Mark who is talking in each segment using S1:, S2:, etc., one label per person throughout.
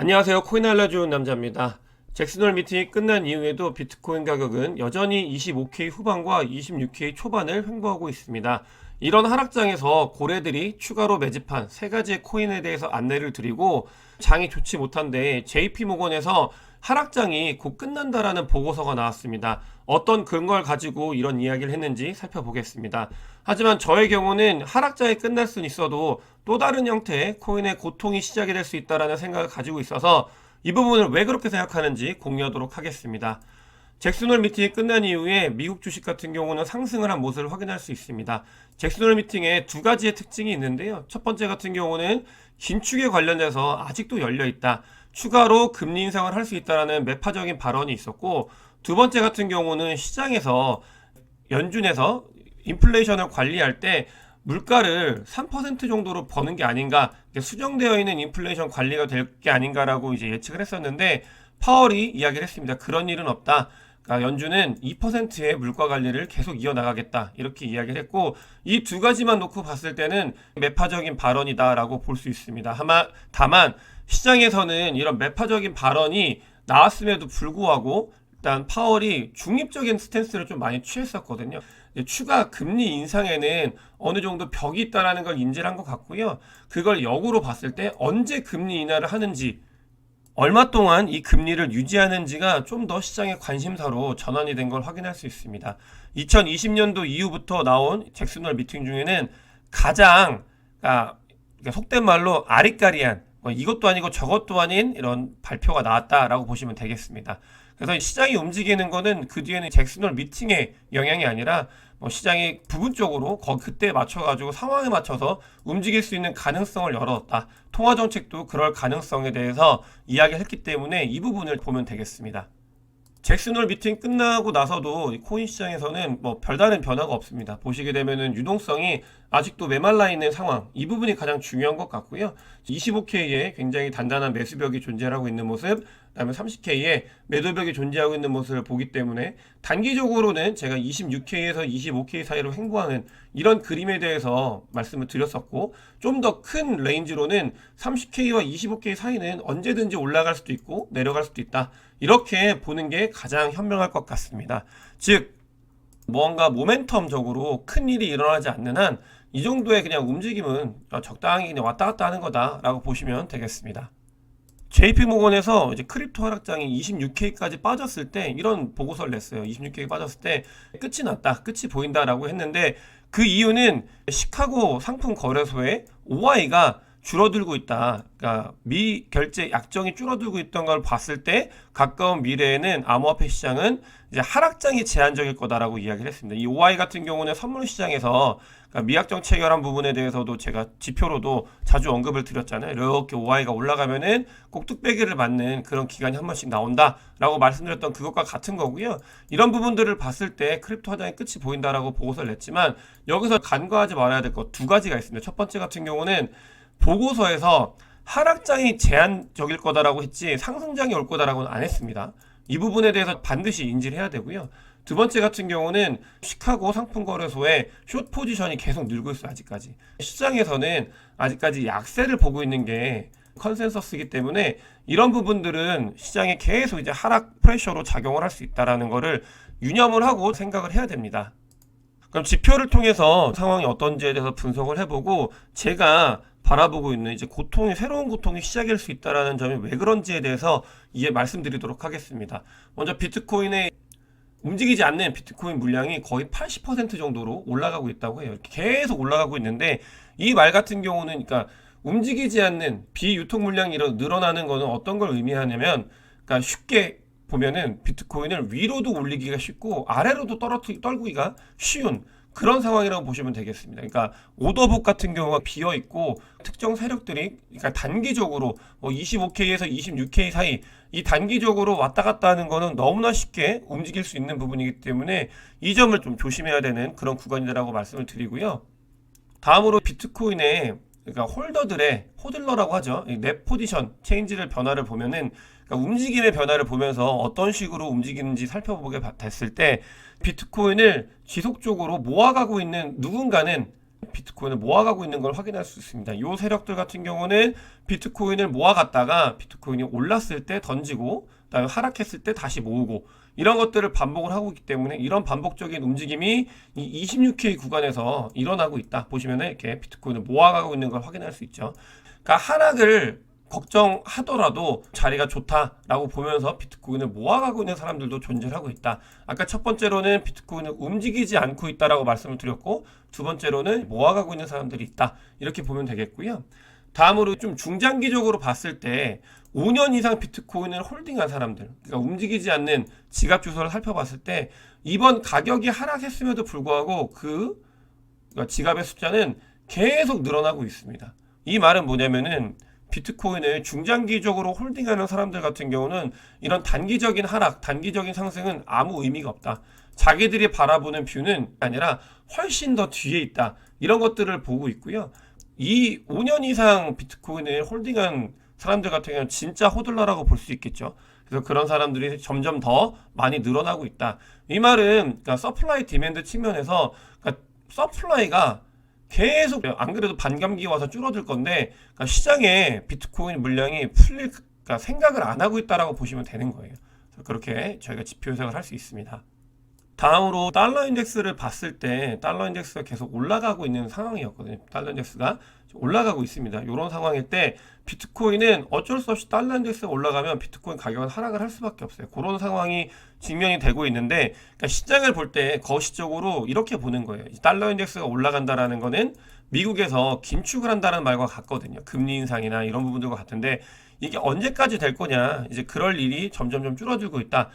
S1: 안녕하세요. 코인 알려주는 남자입니다. 잭슨홀 미팅이 끝난 이후에도 비트코인 가격은 여전히 25K 후반과 26K 초반을 횡보하고 있습니다. 이런 하락장에서 고래들이 추가로 매집한 세 가지의 코인에 대해서 안내를 드리고, 장이 좋지 못한데 JP모건에서 하락장이 곧 끝난다라는 보고서가 나왔습니다. 어떤 근거를 가지고 이런 이야기를 했는지 살펴보겠습니다. 하지만 저의 경우는 하락장이 끝날 수는 있어도 또 다른 형태의 코인의 고통이 시작이 될 수 있다는 생각을 가지고 있어서 이 부분을 왜 그렇게 생각하는지 공유하도록 하겠습니다. 잭슨홀 미팅이 끝난 이후에 미국 주식 같은 경우는 상승을 한 모습을 확인할 수 있습니다. 잭슨홀 미팅에 두 가지의 특징이 있는데요. 첫 번째 같은 경우는 긴축에 관련해서 아직도 열려있다, 추가로 금리 인상을 할 수 있다는 매파적인 발언이 있었고, 두 번째 같은 경우는 시장에서 연준에서 인플레이션을 관리할 때 물가를 3% 정도로 버는 게 아닌가, 수정되어 있는 인플레이션 관리가 될 게 아닌가라고 이제 예측을 했었는데, 파월이 이야기를 했습니다. 그런 일은 없다. 그러니까 연준은 2%의 물가 관리를 계속 이어나가겠다, 이렇게 이야기를 했고, 이 두 가지만 놓고 봤을 때는 매파적인 발언이다라고 볼 수 있습니다. 다만 시장에서는 이런 매파적인 발언이 나왔음에도 불구하고 일단 파월이 중립적인 스탠스를 좀 많이 취했었거든요. 추가 금리 인상에는 어느 정도 벽이 있다는 걸 인지를 한 것 같고요. 그걸 역으로 봤을 때 언제 금리 인하를 하는지, 얼마 동안 이 금리를 유지하는지가 좀 더 시장의 관심사로 전환이 된 걸 확인할 수 있습니다. 2020년도 이후부터 나온 잭슨홀 미팅 중에는 가장, 속된 말로 아리까리한, 이것도 아니고 저것도 아닌 이런 발표가 나왔다라고 보시면 되겠습니다. 그래서 시장이 움직이는 거는 그 뒤에는 잭슨홀 미팅의 영향이 아니라 시장이 부분적으로 그때 맞춰가지고 상황에 맞춰서 움직일 수 있는 가능성을 열어뒀다. 통화정책도 그럴 가능성에 대해서 이야기를 했기 때문에 이 부분을 보면 되겠습니다. 잭슨홀 미팅 끝나고 나서도 코인 시장에서는 별다른 변화가 없습니다. 보시게 되면은 유동성이 아직도 메말라 있는 상황, 이 부분이 가장 중요한 것 같고요. 25K에 굉장히 단단한 매수벽이 존재하고 있는 모습, 그다음에 30K에 매도벽이 존재하고 있는 모습을 보기 때문에 단기적으로는 제가 26K에서 25K 사이로 횡보하는 이런 그림에 대해서 말씀을 드렸었고, 좀 더 큰 레인지로는 30K와 25K 사이는 언제든지 올라갈 수도 있고 내려갈 수도 있다, 이렇게 보는 게 가장 현명할 것 같습니다. 즉 뭔가 모멘텀적으로 큰 일이 일어나지 않는 한 이 정도의 그냥 움직임은 적당히 그냥 왔다 갔다 하는 거다라고 보시면 되겠습니다. JP모건에서 이제 크립토 하락장이 26K까지 빠졌을 때 이런 보고서를 냈어요. 26K 빠졌을 때 끝이 났다, 끝이 보인다라고 했는데, 그 이유는 시카고 상품 거래소의 OI가 줄어들고 있다. 그러니까 미결제 약정이 줄어들고 있던 걸 봤을 때 가까운 미래에는 암호화폐 시장은 이제 하락장이 제한적일 거다라고 이야기를 했습니다. 이 OI 같은 경우는 선물 시장에서 미약정 체결한 부분에 대해서도 제가 지표로도 자주 언급을 드렸잖아요. 이렇게 OI가 올라가면은 꼭 뚝배기를 맞는 그런 기간이 한 번씩 나온다라고 말씀드렸던 그것과 같은 거고요. 이런 부분들을 봤을 때 크립토 하락의 끝이 보인다라고 보고서를 냈지만, 여기서 간과하지 말아야 될 것 두 가지가 있습니다. 첫 번째 같은 경우는 보고서에서 하락장이 제한적일 거다라고 했지 상승장이 올 거다라고는 안 했습니다. 이 부분에 대해서 반드시 인지를 해야 되고요. 두 번째 같은 경우는 시카고 상품거래소의 숏 포지션이 계속 늘고 있어요. 아직까지 시장에서는 아직까지 약세를 보고 있는 게 컨센서스이기 때문에 이런 부분들은 시장에 계속 이제 하락 프레셔로 작용을 할 수 있다라는 거를 유념을 하고 생각을 해야 됩니다. 그럼 지표를 통해서 상황이 어떤지에 대해서 분석을 해보고, 제가 바라보고 있는 이제 새로운 고통이 시작일 수 있다라는 점이 왜 그런지에 대해서 말씀드리도록 하겠습니다. 먼저 비트코인의 움직이지 않는 비트코인 물량이 거의 80% 정도로 올라가고 있다고 해요. 이렇게 계속 올라가고 있는데, 이 말 같은 경우는 그러니까 움직이지 않는 비유통 물량이 늘어나는 것은 어떤 걸 의미하냐면, 그러니까 쉽게 보면은 비트코인을 위로도 올리기가 쉽고 아래로도 떨구기가 쉬운 그런 상황이라고 보시면 되겠습니다. 그러니까 오더북 같은 경우가 비어 있고, 특정 세력들이 그러니까 단기적으로 25K에서 26K 사이 이 단기적으로 왔다 갔다 하는 거는 너무나 쉽게 움직일 수 있는 부분이기 때문에 이 점을 좀 조심해야 되는 그런 구간이라고 말씀을 드리고요. 다음으로 비트코인의, 그러니까 호들러라고 하죠. 랩 포지션 체인지를 변화를 보면은, 그러니까 움직임의 변화를 보면서 어떤 식으로 움직이는지 살펴보게 됐을 때 비트코인을 지속적으로 모아가고 있는 누군가는 비트코인을 모아가고 있는 걸 확인할 수 있습니다. 이 세력들 같은 경우는 비트코인을 모아갔다가 비트코인이 올랐을 때 던지고 그다음에 하락했을 때 다시 모으고 이런 것들을 반복을 하고 있기 때문에 이런 반복적인 움직임이 이 26K 구간에서 일어나고 있다. 보시면 이렇게 비트코인을 모아가고 있는 걸 확인할 수 있죠. 그러니까 하락을 걱정하더라도 자리가 좋다라고 보면서 비트코인을 모아가고 있는 사람들도 존재하고 있다. 아까 첫 번째로는 비트코인을 움직이지 않고 있다라고 말씀을 드렸고 두 번째로는 모아가고 있는 사람들이 있다. 이렇게 보면 되겠고요. 다음으로 좀 중장기적으로 봤을 때 5년 이상 비트코인을 홀딩한 사람들, 그러니까 움직이지 않는 지갑 주소를 살펴봤을 때 이번 가격이 하락했음에도 불구하고 그러니까 지갑의 숫자는 계속 늘어나고 있습니다. 이 말은 뭐냐면은 비트코인을 중장기적으로 홀딩하는 사람들 같은 경우는 이런 단기적인 하락, 단기적인 상승은 아무 의미가 없다. 자기들이 바라보는 뷰는 아니라 훨씬 더 뒤에 있다. 이런 것들을 보고 있고요. 이 5년 이상 비트코인을 홀딩한 사람들 같은 경우는 진짜 호들러라고 볼 수 있겠죠. 그래서 그런 사람들이 점점 더 많이 늘어나고 있다. 이 말은 그러니까 서플라이 디맨드 측면에서 그러니까 서플라이가 계속 안 그래도 반감기 와서 줄어들 건데 그러니까 시장에 비트코인 물량이 풀릴 그러니까 생각을 안 하고 있다라고 보시면 되는 거예요. 그렇게 저희가 지표 해석을 할 수 있습니다. 다음으로 달러 인덱스를 봤을 때 달러 인덱스가 계속 올라가고 있는 상황이었거든요. 달러 인덱스가 올라가고 있습니다. 이런 상황일 때 비트코인은 어쩔 수 없이 달러 인덱스가 올라가면 비트코인 가격은 하락을 할 수밖에 없어요. 그런 상황이 직면이 되고 있는데 그러니까 시장을 볼 때 거시적으로 이렇게 보는 거예요. 달러 인덱스가 올라간다라는 거는 미국에서 긴축을 한다는 말과 같거든요. 금리 인상이나 이런 부분들과 같은데 이게 언제까지 될 거냐, 이제 그럴 일이 점점 줄어들고 있다.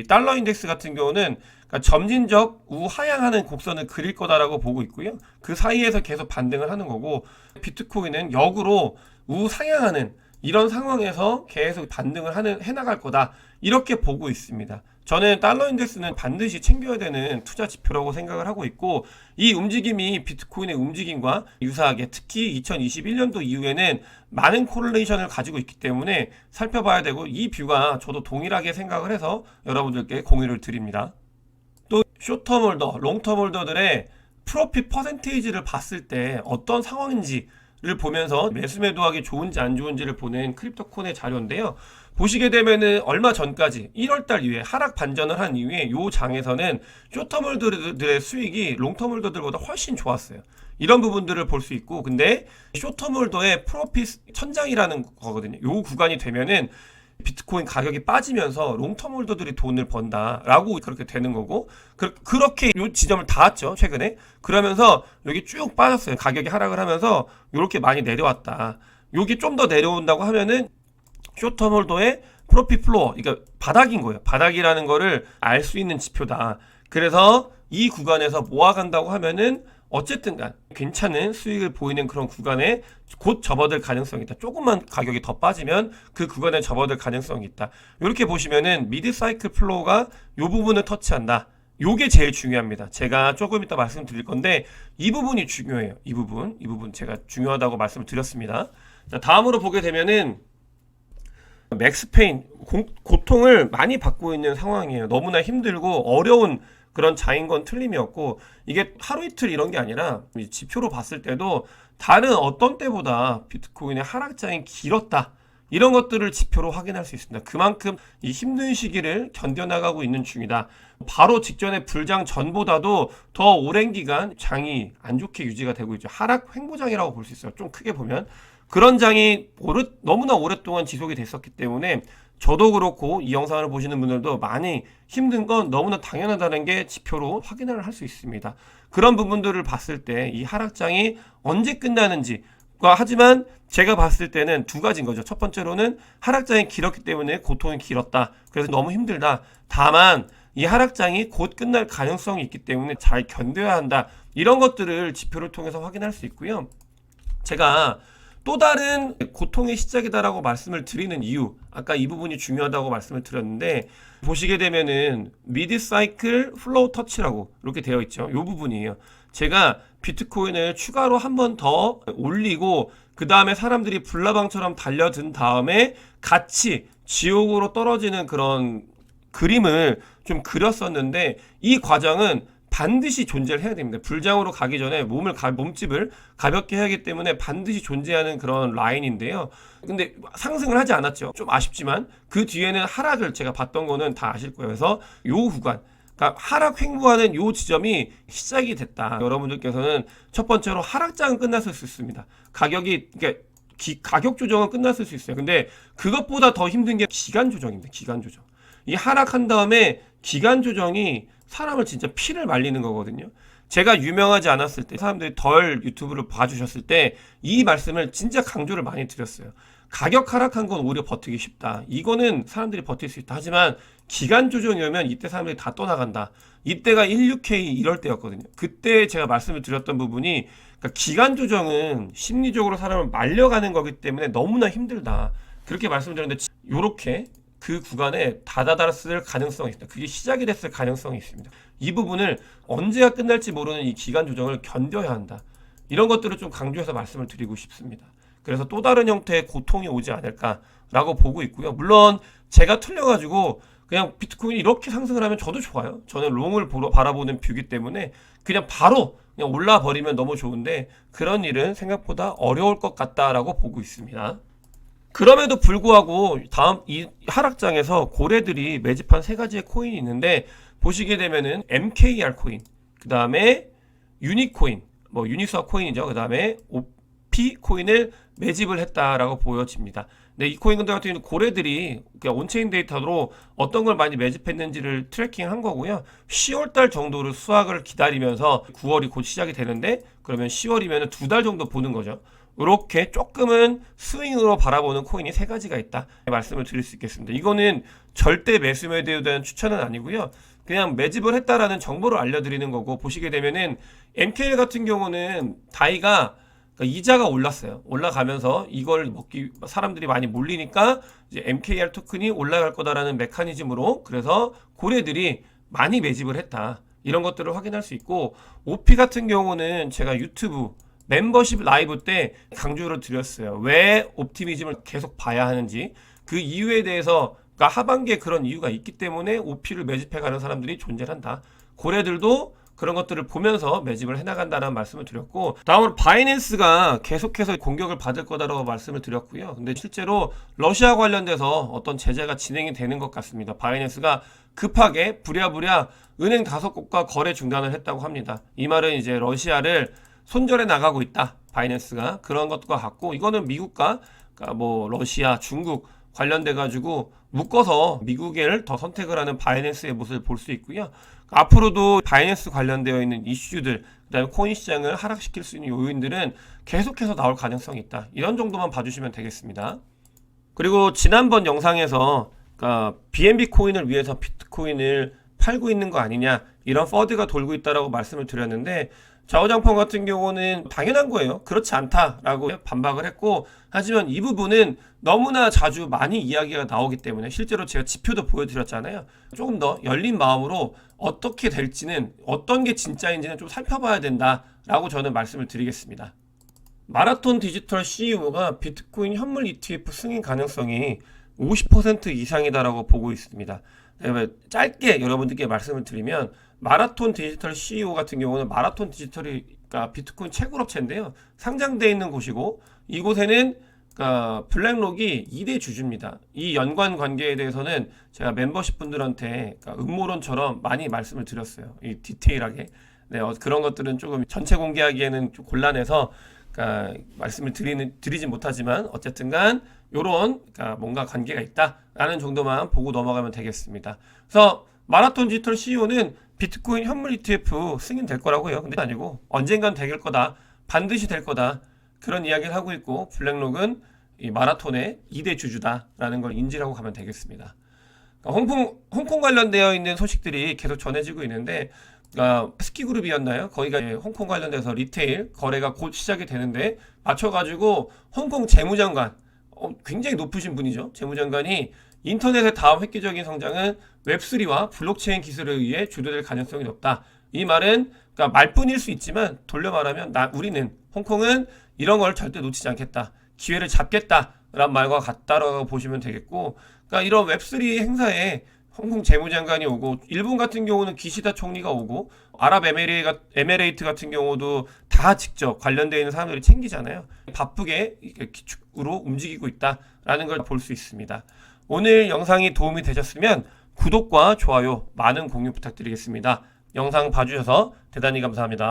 S1: 달러 인덱스 같은 경우는 그러니까 점진적 우하향하는 곡선을 그릴 거다라고 보고 있고요. 그 사이에서 계속 반등을 하는 거고 비트코인은 역으로 우상향하는 이런 상황에서 계속 반등을 해나갈 거다. 이렇게 보고 있습니다. 저는 달러 인덱스는 반드시 챙겨야 되는 투자 지표라고 생각을 하고 있고 이 움직임이 비트코인의 움직임과 유사하게 특히 2021년도 이후에는 많은 코릴레이션을 가지고 있기 때문에 살펴봐야 되고 이 뷰가 저도 동일하게 생각을 해서 여러분들께 공유를 드립니다. 또 숏텀 홀더, 롱텀 홀더들의 프로핏 퍼센테이지를 봤을 때 어떤 상황인지를 보면서 매수 매도하기 좋은지 안 좋은지를 보는 크립토콘의 자료인데요. 보시게 되면은 얼마 전까지 1월달 이후에 하락 반전을 한 이후에 이 장에서는 숏텀 홀더들의 수익이 롱텀 홀더들보다 훨씬 좋았어요. 이런 부분들을 볼 수 있고 근데 숏텀 홀더의 프로핏 천장이라는 거거든요. 이 구간이 되면은 비트코인 가격이 빠지면서 롱텀 홀더들이 돈을 번다라고 그렇게 되는 거고 그렇게 이 지점을 닿았죠 최근에. 그러면서 여기 쭉 빠졌어요. 가격이 하락을 하면서 이렇게 많이 내려왔다. 여기 좀 더 내려온다고 하면은 숏텀 홀더의 프로핏 플로어, 그러니까 바닥인 거예요. 바닥이라는 거를 알 수 있는 지표다. 그래서 이 구간에서 모아간다고 하면은 어쨌든 간 괜찮은 수익을 보이는 그런 구간에 곧 접어들 가능성이 있다. 조금만 가격이 더 빠지면 그 구간에 접어들 가능성이 있다. 이렇게 보시면은 미드 사이클 플로우가 이 부분을 터치한다. 요게 제일 중요합니다. 제가 조금 이따 말씀드릴 건데 이 부분이 중요해요. 이 부분 제가 중요하다고 말씀을 드렸습니다. 자, 다음으로 보게 되면은 맥스페인 고통을 많이 받고 있는 상황이에요. 너무나 힘들고 어려운 그런 장인 건 틀림이었고 이게 하루 이틀 이런 게 아니라 지표로 봤을 때도 다른 어떤 때보다 비트코인의 하락장이 길었다. 이런 것들을 지표로 확인할 수 있습니다. 그만큼 이 힘든 시기를 견뎌나가고 있는 중이다. 바로 직전에 불장 전보다도 더 오랜 기간 장이 안 좋게 유지가 되고 있죠. 하락 횡보장이라고 볼 수 있어요. 좀 크게 보면. 그런 장이 너무나 오랫동안 지속이 됐었기 때문에 저도 그렇고 이 영상을 보시는 분들도 많이 힘든 건 너무나 당연하다는 게 지표로 확인을 할 수 있습니다. 그런 부분들을 봤을 때 이 하락장이 언제 끝나는지 하지만 제가 봤을 때는 두 가지인 거죠. 첫 번째로는 하락장이 길었기 때문에 고통이 길었다. 그래서 너무 힘들다. 다만 이 하락장이 곧 끝날 가능성이 있기 때문에 잘 견뎌야 한다. 이런 것들을 지표를 통해서 확인할 수 있고요. 제가 또 다른 고통의 시작이다라고 말씀을 드리는 이유, 아까 이 부분이 중요하다고 말씀을 드렸는데 보시게 되면은 미드 사이클 플로우 터치라고 이렇게 되어 있죠. 이 부분이에요. 제가 비트코인을 추가로 한 번 더 올리고 그 다음에 사람들이 불나방처럼 달려든 다음에 같이 지옥으로 떨어지는 그런 그림을 좀 그렸었는데 이 과정은 반드시 존재를 해야 됩니다. 불장으로 가기 전에 몸집을 가볍게 해야 하기 때문에 반드시 존재하는 그런 라인인데요. 근데 상승을 하지 않았죠. 좀 아쉽지만 그 뒤에는 하락을 제가 봤던 거는 다 아실 거예요. 그래서 요 구간, 그러니까 하락 횡보하는 요 지점이 시작이 됐다. 여러분들께서는 첫 번째로 하락장은 끝났을 수 있습니다. 가격이, 그러니까 가격 조정은 끝났을 수 있어요. 근데 그것보다 더 힘든 게 기간 조정입니다. 기간 조정. 이 하락한 다음에 기간 조정이 사람을 진짜 피를 말리는 거거든요. 제가 유명하지 않았을 때, 사람들이 덜 유튜브를 봐주셨을 때 이 말씀을 진짜 강조를 많이 드렸어요. 가격 하락한 건 오히려 버티기 쉽다. 이거는 사람들이 버틸 수 있다. 하지만 기간 조정이 오면 이때 사람들이 다 떠나간다. 이때가 16K 이럴 때였거든요. 그때 제가 말씀을 드렸던 부분이, 그러니까 기간 조정은 심리적으로 사람을 말려가는 거기 때문에 너무나 힘들다. 그렇게 말씀드렸는데, 요렇게 그 구간에 다다다랐을 가능성이 있습니다. 그게 시작이 됐을 가능성이 있습니다. 이 부분을 언제가 끝날지 모르는 이 기간 조정을 견뎌야 한다. 이런 것들을 좀 강조해서 말씀을 드리고 싶습니다. 그래서 또 다른 형태의 고통이 오지 않을까라고 보고 있고요. 물론 제가 틀려가지고 그냥 비트코인이 이렇게 상승을 하면 저도 좋아요. 저는 롱을 바라보는 뷰기 때문에 그냥 바로 그냥 올라 버리면 너무 좋은데, 그런 일은 생각보다 어려울 것 같다라고 보고 있습니다. 그럼에도 불구하고 다음 이 하락장에서 고래들이 매집한 세 가지의 코인이 있는데, 보시게 되면은 MKR 코인, 그 다음에 유니코인, 뭐 유니스왑 코인이죠. 그 다음에 OP 코인을 매집을 했다라고 보여집니다. 네, 이 코인 같은 경우는 고래들이 온체인 데이터로 어떤 걸 많이 매집했는지를 트래킹한 거고요. 10월달 정도를 수확을 기다리면서 9월이 곧 시작이 되는데, 그러면 10월이면 2달 정도 보는 거죠. 이렇게 조금은 스윙으로 바라보는 코인이 세 가지가 있다 말씀을 드릴 수 있겠습니다. 이거는 절대 매수 매도에 대한 추천은 아니고요. 그냥 매집을 했다라는 정보를 알려드리는 거고, 보시게 되면은 MKL 같은 경우는 다이가, 그러니까 이자가 올랐어요. 올라가면서 이걸 먹기 사람들이 많이 몰리니까 이제 MKR 토큰이 올라갈 거다라는 메커니즘으로, 그래서 고래들이 많이 매집을 했다. 이런 것들을 확인할 수 있고, OP 같은 경우는 제가 유튜브 멤버십 라이브 때 강조를 드렸어요. 왜 옵티미즘을 계속 봐야 하는지, 그 이유에 대해서, 그러니까 하반기에 그런 이유가 있기 때문에 OP를 매집해가는 사람들이 존재한다. 고래들도 그런 것들을 보면서 매집을 해나간다는 말씀을 드렸고, 다음으로 바이낸스가 계속해서 공격을 받을 거다라고 말씀을 드렸고요. 근데 실제로 러시아 관련돼서 어떤 제재가 진행이 되는 것 같습니다. 바이낸스가 급하게 부랴부랴 은행 5곳과 거래 중단을 했다고 합니다. 이 말은 이제 러시아를 손절해 나가고 있다. 바이낸스가 그런 것과 같고, 이거는 미국과, 그러니까 뭐 러시아, 중국 관련돼 가지고 묶어서 미국을 더 선택을 하는 바이낸스의 모습을 볼 수 있고요. 앞으로도 바이낸스 관련되어 있는 이슈들, 그다음에 코인 시장을 하락시킬 수 있는 요인들은 계속해서 나올 가능성이 있다. 이런 정도만 봐주시면 되겠습니다. 그리고 지난번 영상에서, 그러니까 BNB 코인을 위해서 비트코인을 팔고 있는 거 아니냐, 이런 퍼드가 돌고 있다라고 말씀을 드렸는데, 좌우장판 같은 경우는 당연한 거예요. 그렇지 않다라고 반박을 했고, 하지만 이 부분은 너무나 자주 많이 이야기가 나오기 때문에, 실제로 제가 지표도 보여드렸잖아요. 조금 더 열린 마음으로 어떻게 될지는, 어떤 게 진짜인지는 좀 살펴봐야 된다라고 저는 말씀을 드리겠습니다. 마라톤 디지털 CEO가 비트코인 현물 ETF 승인 가능성이 50% 이상이다라고 보고 있습니다. 짧게 여러분들께 말씀을 드리면, 마라톤 디지털 CEO 같은 경우는 마라톤 디지털이, 그러니까 비트코인 채굴업체인데요. 상장되어 있는 곳이고, 이곳에는 그러니까 블랙록이 2대 주주입니다. 이 연관 관계에 대해서는 제가 멤버십 분들한테, 그러니까 음모론처럼 많이 말씀을 드렸어요. 이 디테일하게. 네, 그런 것들은 조금 전체 공개하기에는 좀 곤란해서, 그러니까 말씀을 드리진 못하지만, 어쨌든간 요런, 그러니까 뭔가 관계가 있다라는 정도만 보고 넘어가면 되겠습니다. 그래서 마라톤 디지털 CEO는 비트코인 현물 ETF 승인될 거라고 해요. 근데 아니고 언젠간 될 거다, 반드시 될 거다, 그런 이야기를 하고 있고, 블랙록은 이 마라톤의 2대 주주다라는 걸 인지하고 가면 되겠습니다. 그러니까 홍콩 관련되어 있는 소식들이 계속 전해지고 있는데, 그러니까 스키그룹이었나요? 거기가 홍콩 관련돼서 리테일 거래가 곧 시작이 되는데, 맞춰가지고 홍콩 재무장관, 굉장히 높으신 분이죠. 재무장관이 인터넷의 다음 획기적인 성장은 웹3와 블록체인 기술에 의해 주도될 가능성이 높다. 이 말은, 그러니까 말뿐일 수 있지만, 돌려 말하면 우리는, 홍콩은 이런 걸 절대 놓치지 않겠다, 기회를 잡겠다 라는 말과 같다라고 보시면 되겠고, 그러니까 이런 웹3 행사에 홍콩 재무장관이 오고, 일본 같은 경우는 기시다 총리가 오고, 아랍에미레이트 같은 경우도 다 직접 관련되어 있는 사람들이 챙기잖아요. 바쁘게 기축으로 움직이고 있다라는 걸 볼 수 있습니다. 오늘 영상이 도움이 되셨으면 구독과 좋아요, 많은 공유 부탁드리겠습니다. 영상 봐주셔서 대단히 감사합니다.